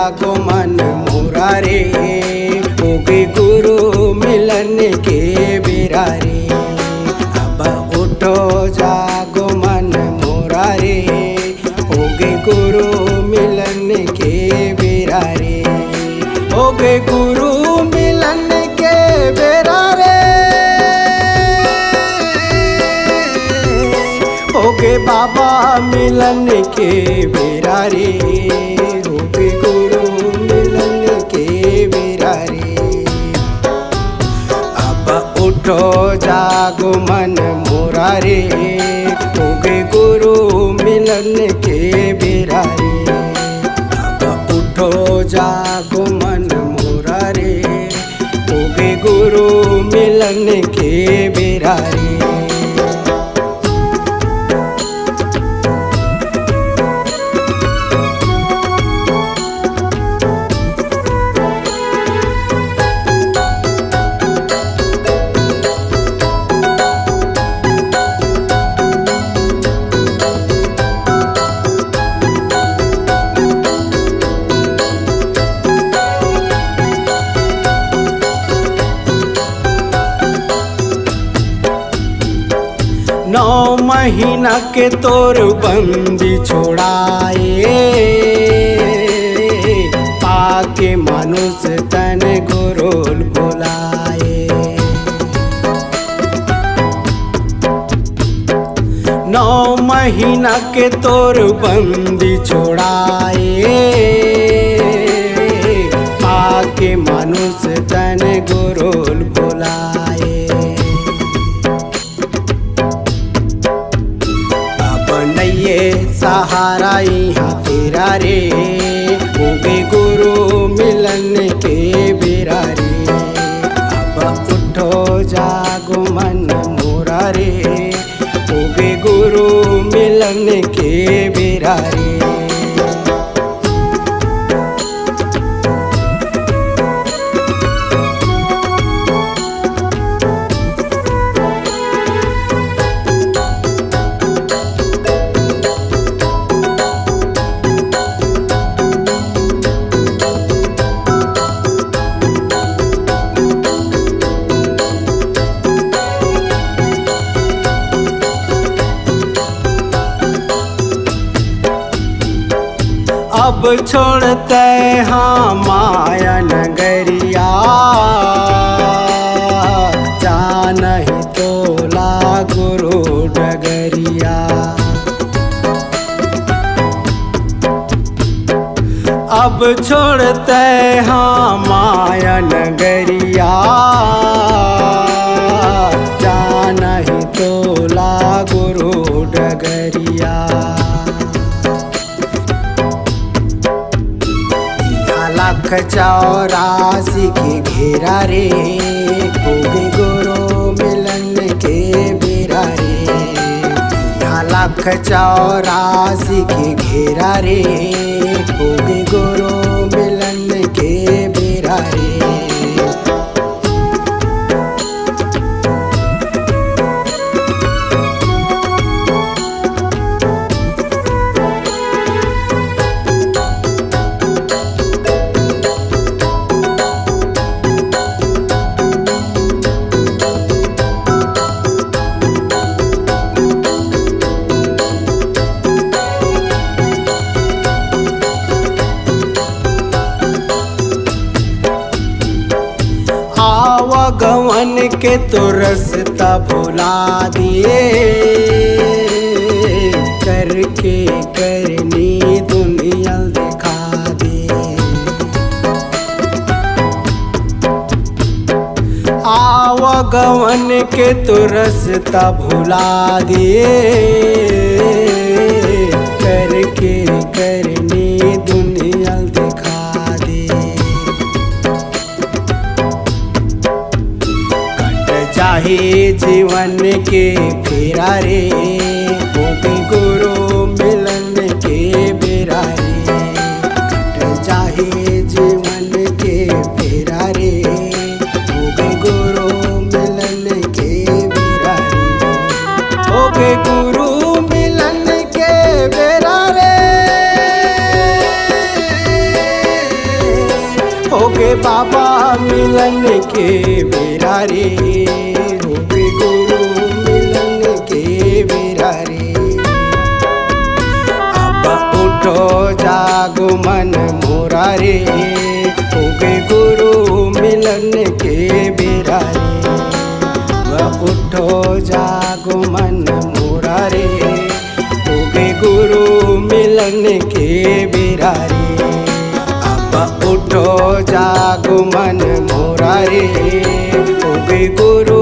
जागो मन मोरा रे, होगे गुरु मिलन के बेरा रे। अब उठो जागो मन मोरा रे, होगे गुरु मिलन के बेरा रे, होगे गुरु मिलन के बेरा रे, होगे बाबा मिलन के बेरा रे, होगे गुरु मिलन के बेरा रे। अब उठो जागो मन मोरा रे, होगे गुरु मिलन के बेरा रे। अब उठो जागो मन मोरा रे, होगे गुरु मिलन के बेरा रे। नौ महीना के तोर बंदी छोड़ाए, पाके मनुष्य तन गुरुल बुलाए। नौ महीना के तोर बंदी छोड़ाए, पाके मनुष्य तन गुरुल बुलाए। ये सहारा यहाँ तेरा रे, होगे गुरु मिलन के बेरा रे। अब उठो जागो मन मोरा रे, होगे गुरु मिलन के बेरा रे। अब छोड़ते हाँ माया नगरिया, जानहि तोला गुरु डगरिया। अब छोड़ते हाँ माया नगरिया, जानहि तोला गुरु डगरिया। लाख 84 के घेरा रे, होगे गुरु मिलन के बेरा रे। यहाँ लाख 84 के घेरा रे, होगे गुरु मिलन के बेरा रे। गवन के तो रास्ता भुला दिए, करके करनी दुनिया दिखा दिए। आवागमन के तो रास्ता भुला दिए, करके करनी दुनिया दिखा दिए। चाहे जीवन के फेरा रे, होगे गुरु मिलन के बेरा रे। कट चाहे जीवन के फेरा रे, होगे गुरु मिलन के बेरा रे, होगे गुरु मिलन के बेरा रे। मिलन के बेरा रे, होवे गुरु मिलन के बेरा रे। अब उठो जागो मन मोरा रे, होवे गुरु मिलन के बेरा रे। अब उठो जागो मन मोरा रे, होवे गुरु मिलन के बेरा रे। अब उठो जागो मन मोरा रे, होवे गुरु